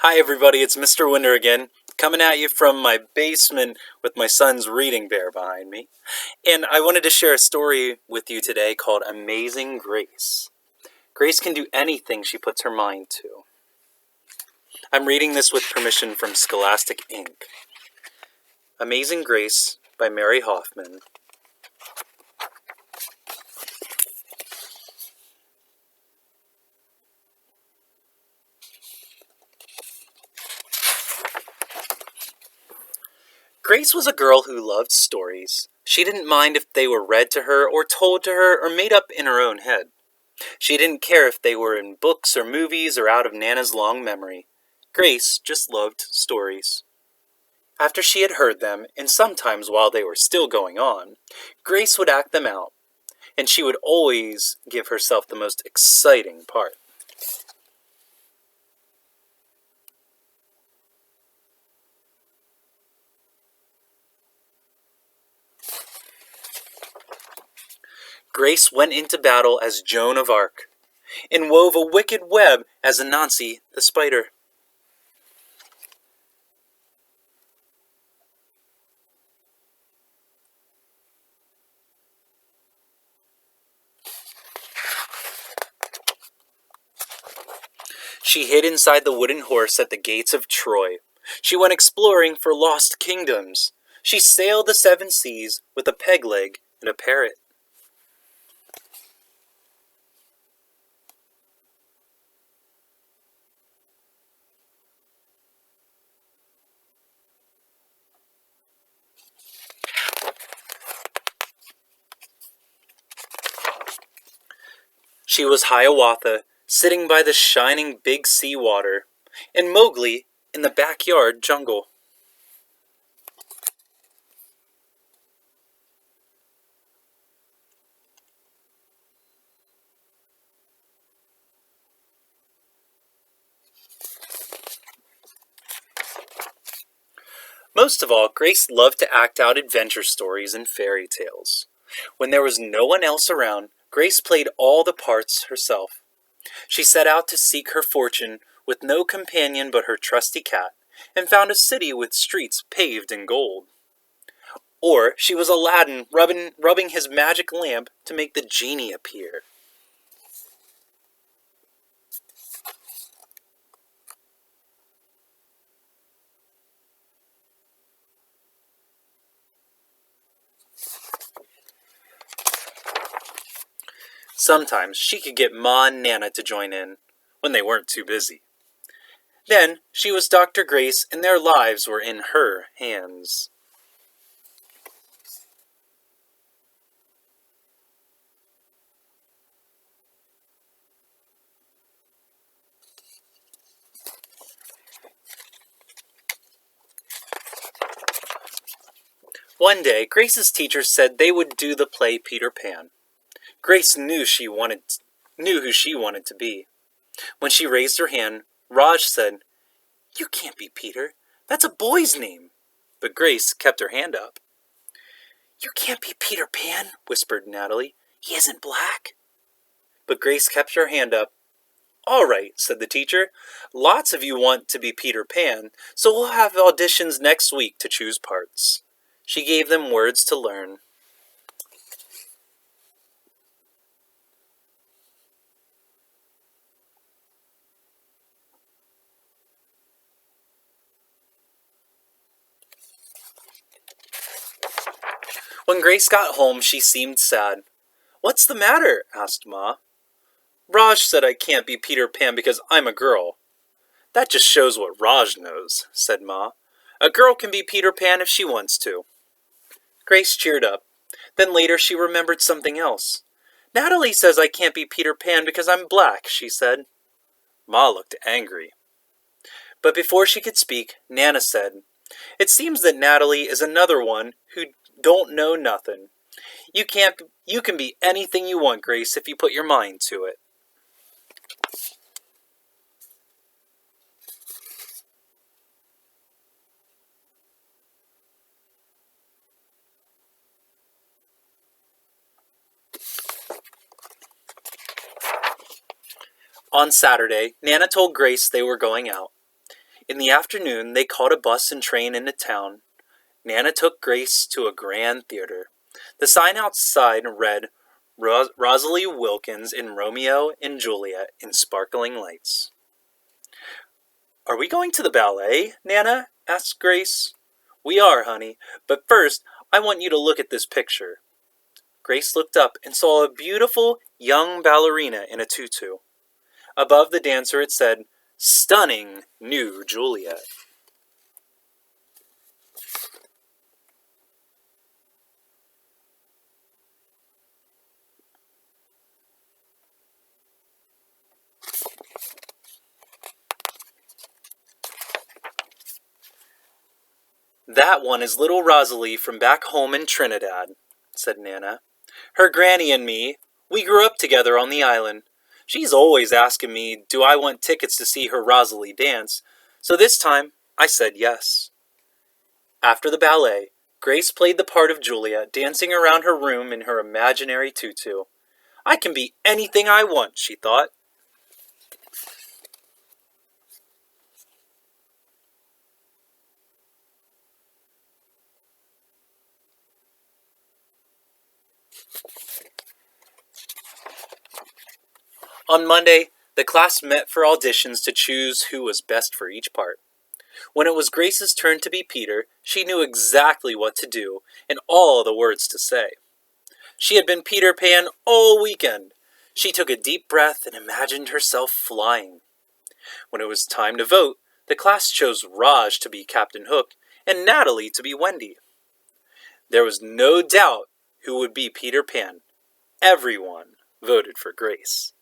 Hi everybody, it's Mr. Winder again, coming at you from my basement with my son's reading bear behind me. And I wanted to share a story with you today called Amazing Grace. Grace can do anything she puts her mind to. I'm reading this with permission from Scholastic Inc. Amazing Grace by Mary Hoffman. Grace was a girl who loved stories. She didn't mind if they were read to her or told to her or made up in her own head. She didn't care if they were in books or movies or out of Nana's long memory. Grace just loved stories. After she had heard them, and sometimes while they were still going on, Grace would act them out, and she would always give herself the most exciting part. Grace went into battle as Joan of Arc, and wove a wicked web as Anansi the spider. She hid inside the wooden horse at the gates of Troy. She went exploring for lost kingdoms. She sailed the seven seas with a peg leg and a parrot. She was Hiawatha, sitting by the shining big sea water, and Mowgli in the backyard jungle. Most of all, Grace loved to act out adventure stories and fairy tales. When there was no one else around, Grace played all the parts herself. She set out to seek her fortune with no companion but her trusty cat, and found a city with streets paved in gold. Or she was Aladdin rubbing his magic lamp to make the genie appear. Sometimes she could get Ma and Nana to join in, when they weren't too busy. Then she was Dr. Grace, and their lives were in her hands. One day, Grace's teacher said they would do the play Peter Pan. Grace knew who she wanted to be. When she raised her hand, Raj said, "You can't be Peter. That's a boy's name." But Grace kept her hand up. "You can't be Peter Pan," whispered Natalie. "He isn't black." But Grace kept her hand up. "All right," said the teacher. "Lots of you want to be Peter Pan, so we'll have auditions next week to choose parts." She gave them words to learn. When Grace got home, she seemed sad. "What's the matter?" asked Ma. "Raj said I can't be Peter Pan because I'm a girl." "That just shows what Raj knows," said Ma. "A girl can be Peter Pan if she wants to." Grace cheered up. Then later she remembered something else. "Natalie says I can't be Peter Pan because I'm black," she said. Ma looked angry. But before she could speak, Nana said, "It seems that Natalie is another one who don't know nothing. You can be anything you want, Grace, if you put your mind to it." On Saturday, Nana told Grace they were going out. In the afternoon, they caught a bus and train into town. Nana took Grace to a grand theater. The sign outside read, Rosalie Wilkins in Romeo and Juliet in sparkling lights. "Are we going to the ballet, Nana?" asked Grace. "We are, honey, but first I want you to look at this picture." Grace looked up and saw a beautiful young ballerina in a tutu. Above the dancer it said, "Stunning new Juliet." "That one is little Rosalie from back home in Trinidad," said Nana. "Her granny and me, we grew up together on the island. She's always asking me, do I want tickets to see her Rosalie dance, so this time I said yes." After the ballet, Grace played the part of Juliet, dancing around her room in her imaginary tutu. "I can be anything I want," she thought. On Monday, the class met for auditions to choose who was best for each part. When it was Grace's turn to be Peter, she knew exactly what to do and all the words to say. She had been Peter Pan all weekend. She took a deep breath and imagined herself flying. When it was time to vote, the class chose Raj to be Captain Hook and Natalie to be Wendy. There was no doubt who would be Peter Pan. Everyone voted for Grace.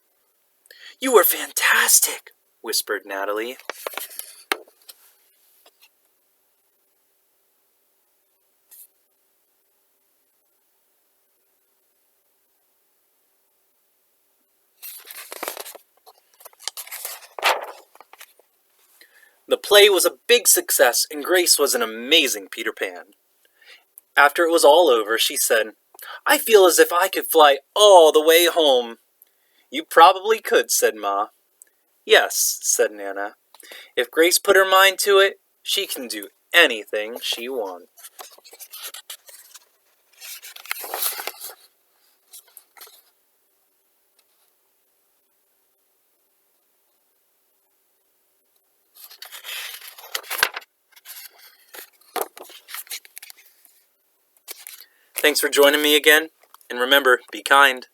"You were fantastic," whispered Natalie. The play was a big success and Grace was an amazing Peter Pan. After it was all over, she said, "I feel as if I could fly all the way home." "You probably could," said Ma. "Yes," said Nana. "If Grace put her mind to it, she can do anything she wants." Thanks for joining me again, and remember, be kind.